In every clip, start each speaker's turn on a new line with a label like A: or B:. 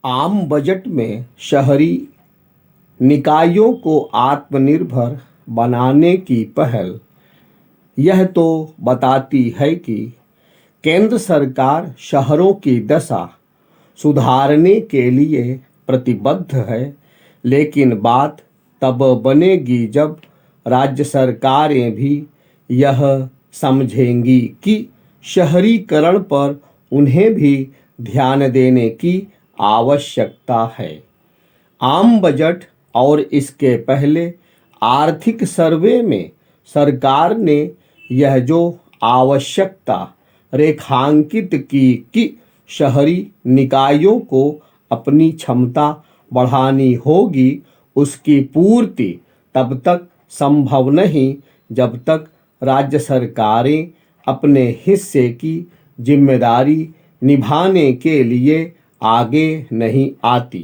A: आम बजट में शहरी निकायों को आत्मनिर्भर बनाने की पहल यह तो बताती है कि केंद्र सरकार शहरों की दशा सुधारने के लिए प्रतिबद्ध है, लेकिन बात तब बनेगी जब राज्य सरकारें भी यह समझेंगी कि शहरीकरण पर उन्हें भी ध्यान देने की आवश्यकता है। आम बजट और इसके पहले आर्थिक सर्वे में सरकार ने यह जो आवश्यकता रेखांकित की कि शहरी निकायों को अपनी क्षमता बढ़ानी होगी, उसकी पूर्ति तब तक संभव नहीं जब तक राज्य सरकारें अपने हिस्से की जिम्मेदारी निभाने के लिए आगे नहीं आती।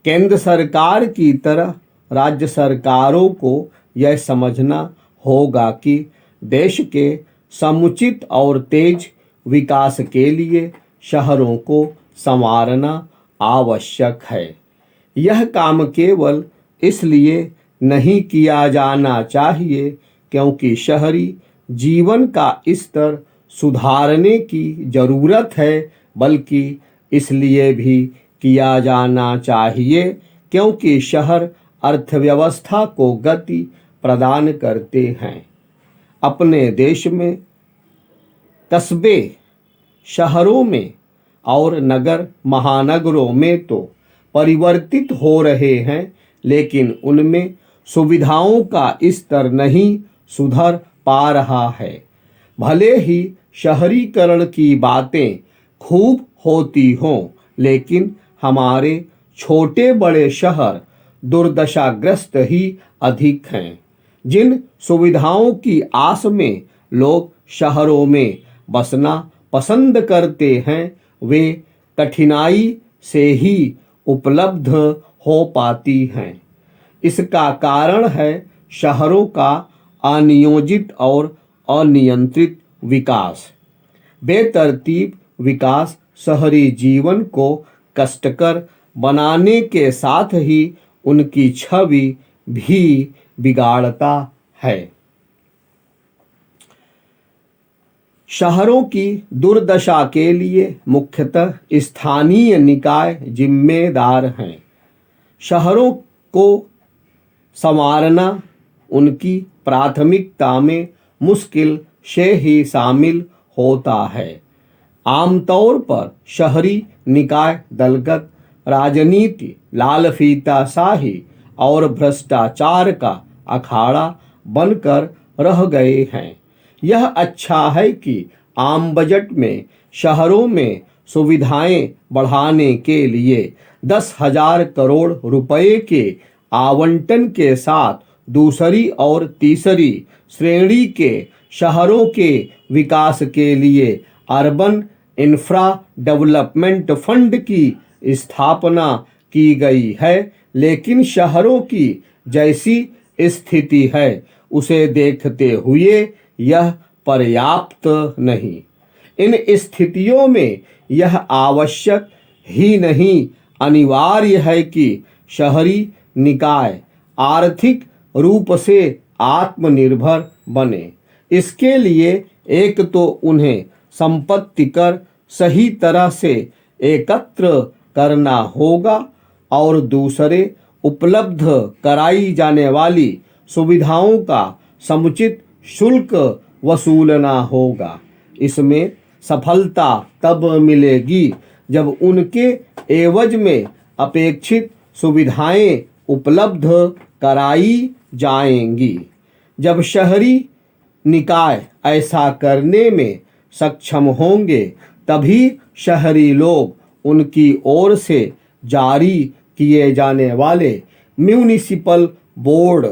A: केंद्र सरकार की तरह राज्य सरकारों को यह समझना होगा कि देश के समुचित और तेज विकास के लिए शहरों को संवारना आवश्यक है। यह काम केवल इसलिए नहीं किया जाना चाहिए क्योंकि शहरी जीवन का स्तर सुधारने की ज़रूरत है, बल्कि इसलिए भी किया जाना चाहिए क्योंकि शहर अर्थव्यवस्था को गति प्रदान करते हैं। अपने देश में कस्बे, शहरों में और नगर महानगरों में तो परिवर्तित हो रहे हैं, लेकिन उनमें सुविधाओं का स्तर नहीं सुधर पा रहा है। भले ही शहरीकरण की बातें खूब होती हों, लेकिन हमारे छोटे बड़े शहर दुर्दशाग्रस्त ही अधिक हैं। जिन सुविधाओं की आस में लोग शहरों में बसना पसंद करते हैं, वे कठिनाई से ही उपलब्ध हो पाती हैं। इसका कारण है शहरों का अनियोजित और अनियंत्रित विकास। बेतरतीब विकास शहरी जीवन को कष्टकर बनाने के साथ ही उनकी छवि भी बिगाड़ता है। शहरों की दुर्दशा के लिए मुख्यतः स्थानीय निकाय जिम्मेदार हैं। शहरों को संवारना उनकी प्राथमिकता में मुश्किल से ही शामिल होता है। आमतौर पर शहरी निकाय दलगत राजनीति, लालफीताशाही और भ्रष्टाचार का अखाड़ा बनकर रह गए हैं। यह अच्छा है कि आम बजट में शहरों में सुविधाएं बढ़ाने के लिए 10,000 करोड़ रुपए के आवंटन के साथ दूसरी और तीसरी श्रेणी के शहरों के विकास के लिए अर्बन इंफ्रा डेवलपमेंट फंड की स्थापना की गई है, लेकिन शहरों की जैसी स्थिति है उसे देखते हुए यह पर्याप्त नहीं। इन स्थितियों में यह आवश्यक ही नहीं, अनिवार्य है कि शहरी निकाय आर्थिक रूप से आत्मनिर्भर बने। इसके लिए एक तो उन्हें संपत्ति कर सही तरह से एकत्र करना होगा और दूसरे उपलब्ध कराई जाने वाली सुविधाओं का समुचित शुल्क वसूलना होगा। इसमें सफलता तब मिलेगी जब उनके एवज में अपेक्षित सुविधाएं उपलब्ध कराई जाएंगी। जब शहरी निकाय ऐसा करने में सक्षम होंगे, तभी शहरी लोग उनकी ओर से जारी किए जाने वाले म्यूनिसिपल बोर्ड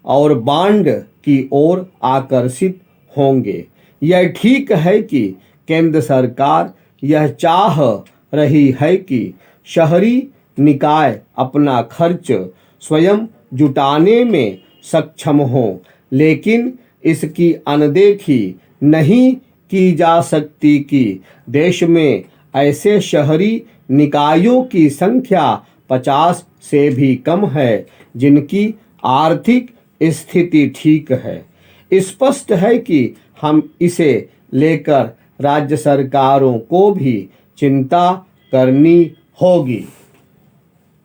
A: और बांड की ओर आकर्षित होंगे। यह ठीक है कि केंद्र सरकार यह चाह रही है कि शहरी निकाय अपना खर्च स्वयं जुटाने में सक्षम हो, लेकिन इसकी अनदेखी नहीं की जा सकती कि देश में ऐसे शहरी निकायों की संख्या 50 से भी कम है, जिनकी आर्थिक स्थिति ठीक है। स्पष्ट है कि हम इसे लेकर राज्य सरकारों को भी चिंता करनी होगी।